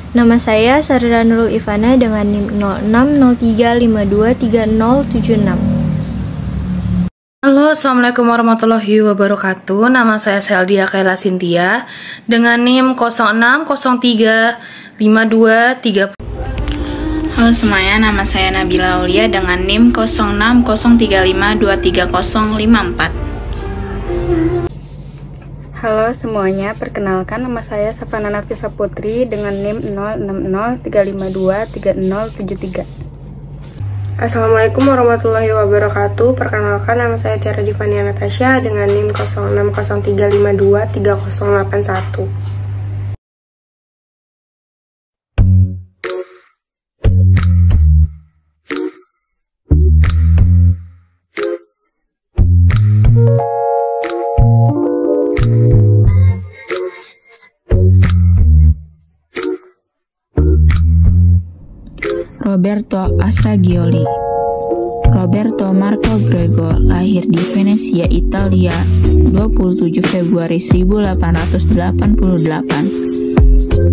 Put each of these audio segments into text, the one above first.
Nama saya Sardra Nurul Ivana dengan NIM 0603523076. Halo, Assalamualaikum warahmatullahi wabarakatuh. Nama saya Seldia Kaila Sintia dengan NIM 06035230. Halo semuanya, nama saya Nabila Aulia dengan NIM 0603523054. Halo semuanya, perkenalkan nama saya Safana Nafisa Putri dengan NIM 0603523073. Assalamualaikum warahmatullahi wabarakatuh. Perkenalkan nama saya Tiara Divania Natasha dengan NIM 0603523081. Roberto Assagioli. Roberto Marco Grego lahir di Venezia, Italia, 27 Februari 1888.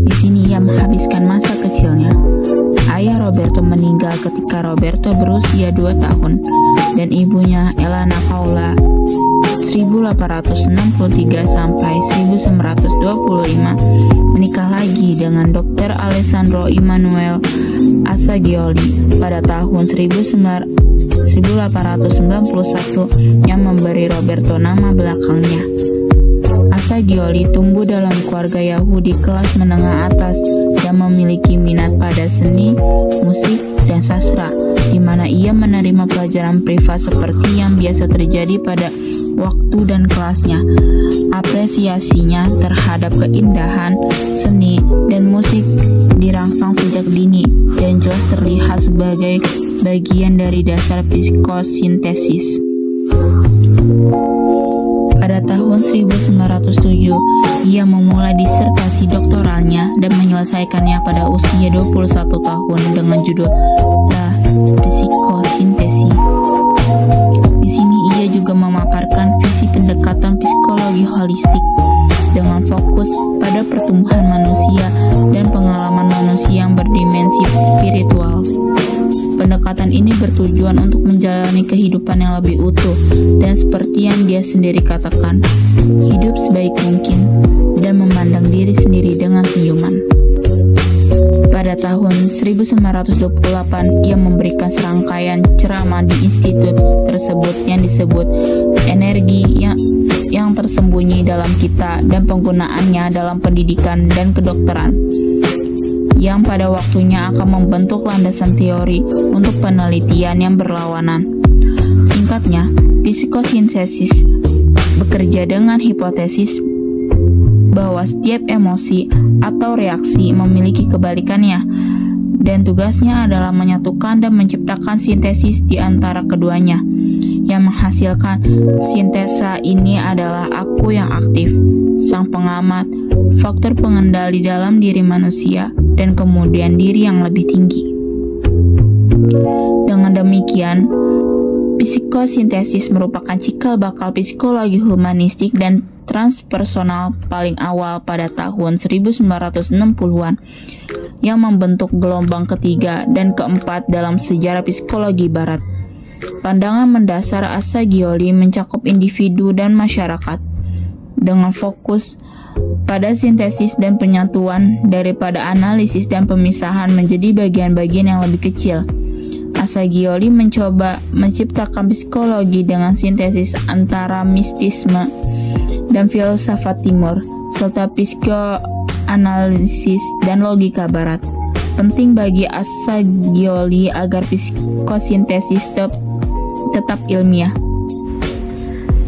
Di sini ia menghabiskan masa kecilnya. Ayah Roberto meninggal ketika Roberto berusia 2 tahun dan ibunya Elena Paula 1863 sampai 1925 menikah lagi dengan Dr. Alessandro Immanuel Assagioli pada tahun 1891 yang memberi Roberto nama belakangnya. Assagioli tumbuh dalam keluarga Yahudi kelas menengah atas yang memiliki minat pada seni, musik, dan sastra, di mana ia menerima pelajaran privat seperti yang biasa terjadi pada waktu dan kelasnya. Apresiasinya terhadap keindahan, seni, dan musik dirangsang sejak dini dan jelas terlihat sebagai bagian dari dasar psikosintesis. Pada tahun 1907, ia memulai disertasi doktoralnya dan menyelesaikannya pada usia 21 tahun dengan judul La Psikosintesi. Di sini ia juga memaparkan visi pendekatan psikologi holistik dengan fokus pada pertumbuhan manusia dan pengalaman manusia yang berdimensi spiritual. Pendekatan ini bertujuan untuk menjalani kehidupan yang lebih utuh dan seperti yang dia sendiri katakan, hidup sebaik mungkin dan memandang diri sendiri dengan senyuman. Pada tahun 1928, ia memberikan serangkaian ceramah di institut tersebut yang disebut energi yang tersembunyi dalam kita dan penggunaannya dalam pendidikan dan kedokteran, yang pada waktunya akan membentuk landasan teori untuk penelitian yang berlawanan. Singkatnya, psikosintesis bekerja dengan hipotesis bahwa setiap emosi atau reaksi memiliki kebalikannya, dan tugasnya adalah menyatukan dan menciptakan sintesis di antara keduanya. Yang menghasilkan sintesa ini adalah aku yang aktif, sang pengamat, faktor pengendali dalam diri manusia, dan kemudian diri yang lebih tinggi. Dengan demikian, psikosintesis merupakan cikal bakal psikologi humanistik dan transpersonal paling awal pada tahun 1960-an yang membentuk gelombang ketiga dan keempat dalam sejarah psikologi barat. Pandangan mendasar Assagioli mencakup individu dan masyarakat dengan fokus pada sintesis dan penyatuan daripada analisis dan pemisahan menjadi bagian-bagian yang lebih kecil. Assagioli mencoba menciptakan psikologi dengan sintesis antara mistisme dan filsafat timur, serta psikoanalisis dan logika barat. Penting bagi Assagioli agar psikosintesis tetap ilmiah.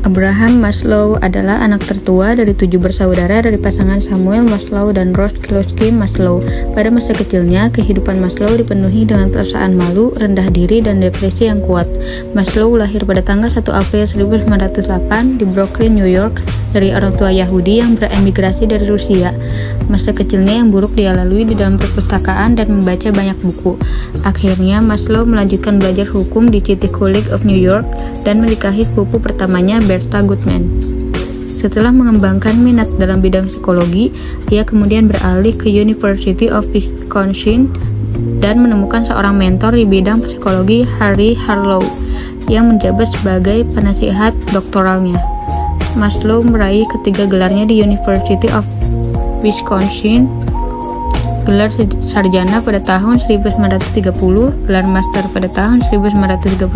Abraham Maslow adalah anak tertua dari 7 bersaudara dari pasangan Samuel Maslow dan Rose Klosky Maslow. Pada masa kecilnya, kehidupan Maslow dipenuhi dengan perasaan malu, rendah diri, dan depresi yang kuat. Maslow lahir pada tanggal 1 April 1908 di Brooklyn, New York, dari orang tua Yahudi yang beremigrasi dari Rusia. Masa kecilnya yang buruk dia lalui di dalam perpustakaan dan membaca banyak buku. Akhirnya, Maslow melanjutkan belajar hukum di City College of New York dan menikahi sepupu pertamanya, Bertha Goodman. Setelah mengembangkan minat dalam bidang psikologi, ia kemudian beralih ke University of Wisconsin dan menemukan seorang mentor di bidang psikologi, Harry Harlow, yang menjabat sebagai penasihat doktoralnya. Maslow meraih ketiga gelarnya di University of Wisconsin, gelar sarjana pada tahun 1930, gelar master pada tahun 1931,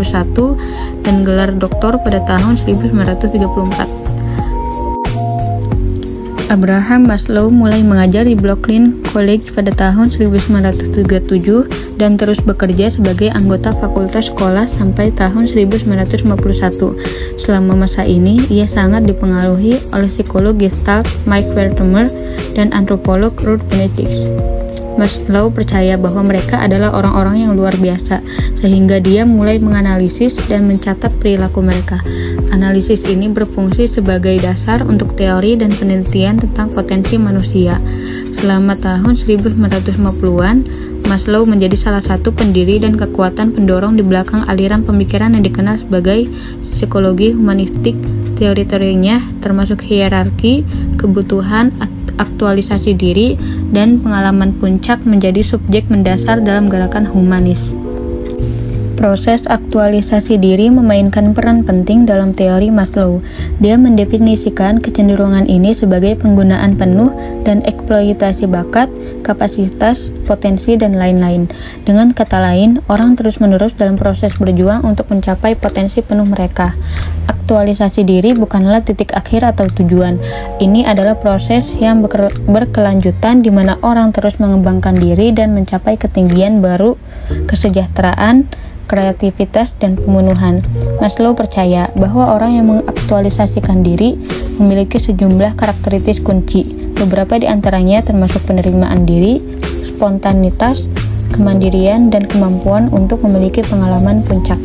dan gelar doktor pada tahun 1934. Abraham Maslow mulai mengajar di Brooklyn College pada tahun 1937 dan terus bekerja sebagai anggota fakultas sekolah sampai tahun 1951. Selama masa ini, ia sangat dipengaruhi oleh psikolog Gestalt Mike Wertheimer dan antropolog Ruth Benedict. Maslow percaya bahwa mereka adalah orang-orang yang luar biasa, sehingga dia mulai menganalisis dan mencatat perilaku mereka. Analisis ini berfungsi sebagai dasar untuk teori dan penelitian tentang potensi manusia. Selama tahun 1950-an, Maslow menjadi salah satu pendiri dan kekuatan pendorong di belakang aliran pemikiran yang dikenal sebagai psikologi humanistik. Teori-teorinya termasuk hierarki, kebutuhan, aktualisasi diri, dan pengalaman puncak menjadi subjek mendasar dalam gerakan humanis. Proses aktualisasi diri memainkan peran penting dalam teori Maslow. Dia mendefinisikan kecenderungan ini sebagai penggunaan penuh dan eksploitasi bakat, kapasitas, potensi, dan lain-lain. Dengan kata lain, orang terus-menerus dalam proses berjuang untuk mencapai potensi penuh mereka. Aktualisasi diri bukanlah titik akhir atau tujuan. Ini adalah proses yang berkelanjutan di mana orang terus mengembangkan diri dan mencapai ketinggian baru, kesejahteraan, kreativitas, dan pemenuhan. Maslow percaya bahwa orang yang mengaktualisasikan diri memiliki sejumlah karakteristik kunci. Beberapa di antaranya termasuk penerimaan diri, spontanitas, kemandirian, dan kemampuan untuk memiliki pengalaman puncak.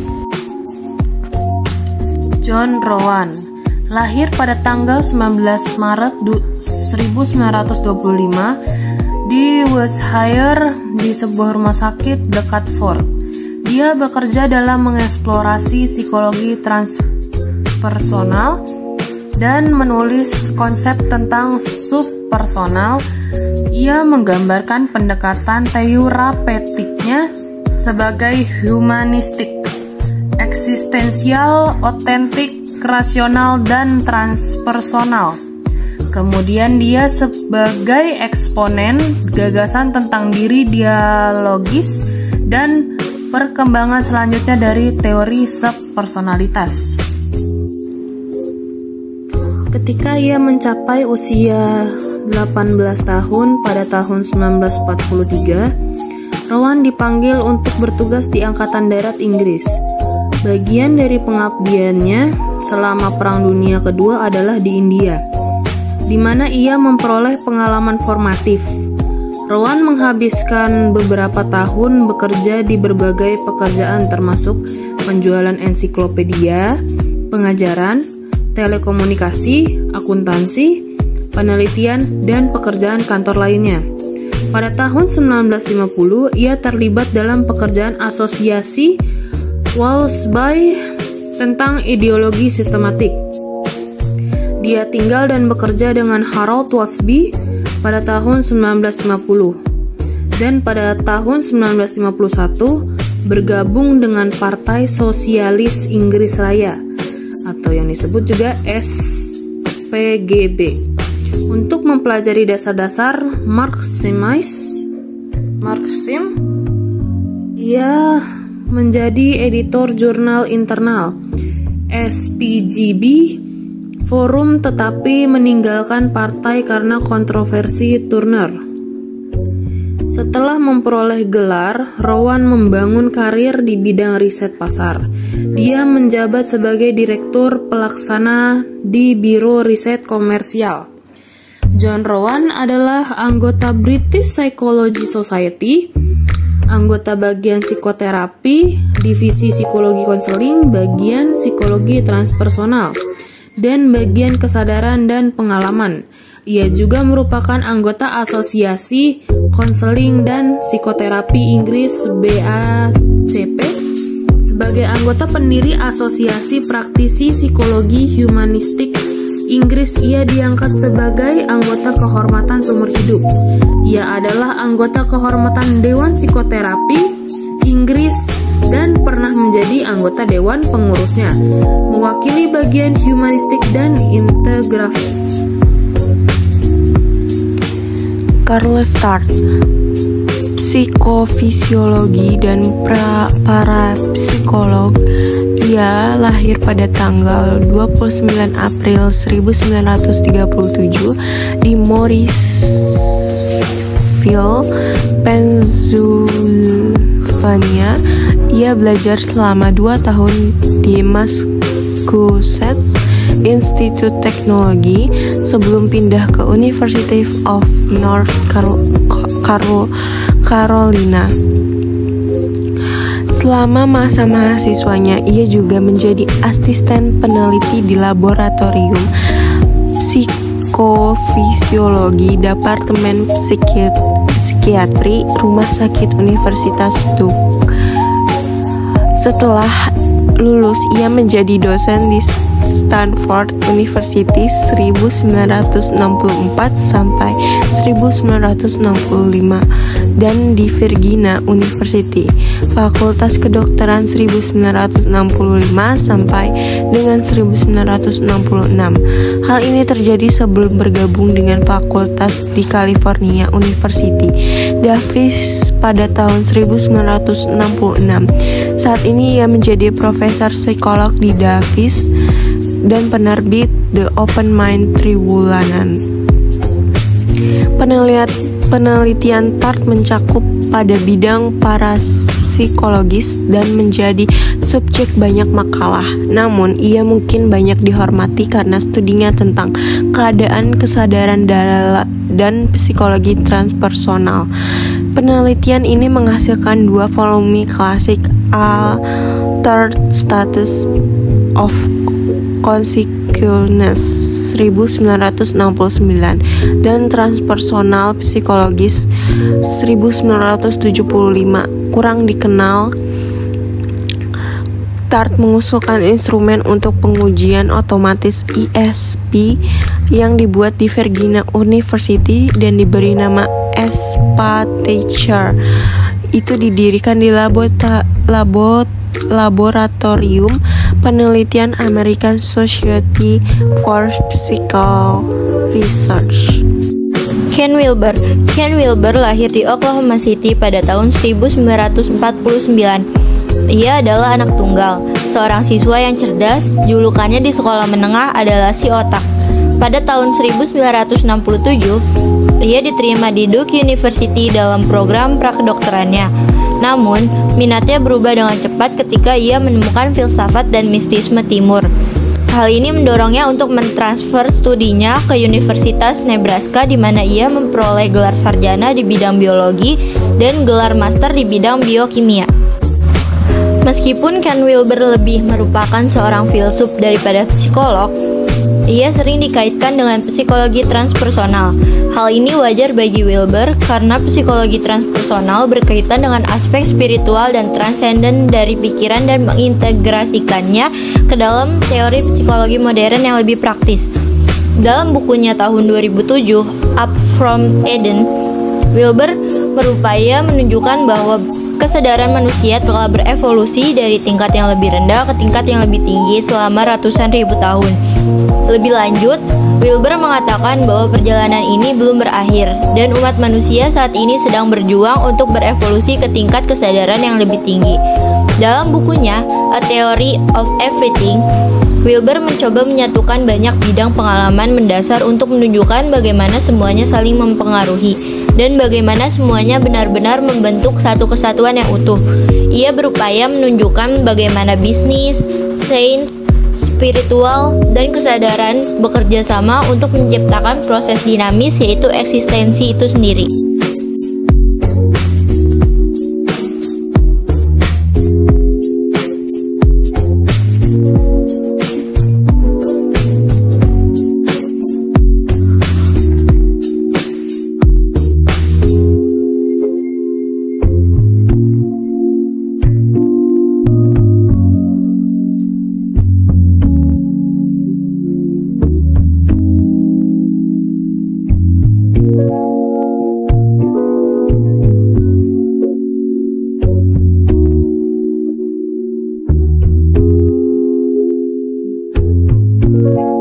John Rowan lahir pada tanggal 19 Maret 1925 di Wiltshire di sebuah rumah sakit dekat Ford. Dia bekerja dalam mengeksplorasi psikologi transpersonal dan menulis konsep tentang subpersonal. Ia menggambarkan pendekatan terapeutiknya sebagai humanistik, eksistensial, otentik, rasional, dan transpersonal. Kemudian dia sebagai eksponen gagasan tentang diri dialogis dan perkembangan selanjutnya dari teori subpersonalitas. Ketika ia mencapai usia 18 tahun pada tahun 1943, Rowan dipanggil untuk bertugas di Angkatan Darat Inggris. Bagian dari pengabdiannya selama Perang Dunia Kedua adalah di India, di mana ia memperoleh pengalaman formatif. Rowan menghabiskan beberapa tahun bekerja di berbagai pekerjaan termasuk penjualan ensiklopedia, pengajaran, telekomunikasi, akuntansi, penelitian, dan pekerjaan kantor lainnya. Pada tahun 1950, ia terlibat dalam pekerjaan asosiasi Walsby tentang ideologi sistematik. Dia tinggal dan bekerja dengan Harold Walsby pada tahun 1950 dan pada tahun 1951 bergabung dengan Partai Sosialis Inggris Raya atau yang disebut juga SPGB untuk mempelajari dasar-dasar Marxism. Ia menjadi editor jurnal internal SPGB Forum tetapi meninggalkan partai karena kontroversi Turner. Setelah memperoleh gelar, Rowan membangun karir di bidang riset pasar. Dia menjabat sebagai direktur pelaksana di Biro Riset Komersial. John Rowan adalah anggota British Psychology Society, anggota bagian psikoterapi, divisi psikologi konseling, bagian psikologi transpersonal, dan bagian kesadaran dan pengalaman. Ia juga merupakan anggota Asosiasi Konseling dan Psikoterapi Inggris BACP sebagai anggota pendiri Asosiasi Praktisi Psikologi Humanistik Inggris ia diangkat sebagai anggota kehormatan seumur hidup. Ia adalah anggota kehormatan Dewan Psikoterapi Inggris dan pernah menjadi anggota Dewan Pengurusnya, mewakili bagian humanistik dan integratif. Carlos Tart, psikofisiologi dan parapsikolog. Ia lahir pada tanggal 29 April 1937 di Morrisville, Pennsylvania. Ia belajar selama 2 tahun di Massachusetts Institute Teknologi sebelum pindah ke University of North Carolina. Selama masa mahasiswanya, ia juga menjadi asisten peneliti di laboratorium psikofisiologi Departemen Psikiatri Rumah Sakit Universitas Duke. Setelah lulus, ia menjadi dosen di Stanford University 1964 sampai 1965 dan di Virginia University Fakultas Kedokteran 1965 sampai dengan 1966. Hal ini terjadi sebelum bergabung dengan fakultas di California University Davis pada tahun 1966. Saat ini ia menjadi profesor psikolog di Davis dan penerbit The Open Mind triwulanan. Penelitian Tart mencakup pada bidang parapsikologis dan menjadi subjek banyak makalah. Namun, ia mungkin banyak dihormati karena studinya tentang keadaan kesadaran dan psikologi transpersonal. Penelitian ini menghasilkan 2 volume klasik, Altered Status of Consciousness 1969 dan Transpersonal Psikologis 1975. Kurang dikenal, Tart mengusulkan instrumen untuk pengujian otomatis ESP yang dibuat di Virginia University dan diberi nama SPA-Teacher. Itu didirikan di Laboratorium Penelitian American Society for Psychical Research. Ken Wilber lahir di Oklahoma City pada tahun 1949. Ia adalah anak tunggal, seorang siswa yang cerdas. Julukannya di sekolah menengah adalah si otak. Pada tahun 1967, ia diterima di Duke University dalam program prakedokterannya. Namun, minatnya berubah dengan cepat ketika ia menemukan filsafat dan mistisme timur. Hal ini mendorongnya untuk mentransfer studinya ke Universitas Nebraska, di mana ia memperoleh gelar sarjana di bidang biologi dan gelar master di bidang biokimia. Meskipun Ken Wilber lebih merupakan seorang filsuf daripada psikolog, ia sering dikaitkan dengan psikologi transpersonal. Hal ini wajar bagi Wilber karena psikologi transpersonal berkaitan dengan aspek spiritual dan transenden dari pikiran dan mengintegrasikannya ke dalam teori psikologi modern yang lebih praktis. Dalam bukunya tahun 2007, Up from Eden, Wilber berupaya menunjukkan bahwa kesadaran manusia telah berevolusi dari tingkat yang lebih rendah ke tingkat yang lebih tinggi selama ratusan ribu tahun. Lebih lanjut, Wilber mengatakan bahwa perjalanan ini belum berakhir dan umat manusia saat ini sedang berjuang untuk berevolusi ke tingkat kesadaran yang lebih tinggi. Dalam bukunya, A Theory of Everything, Wilber mencoba menyatukan banyak bidang pengalaman mendasar untuk menunjukkan bagaimana semuanya saling mempengaruhi dan bagaimana semuanya benar-benar membentuk satu kesatuan yang utuh. Ia berupaya menunjukkan bagaimana bisnis, sains, spiritual, dan kesadaran bekerja sama untuk menciptakan proses dinamis, yaitu eksistensi itu sendiri. kasih.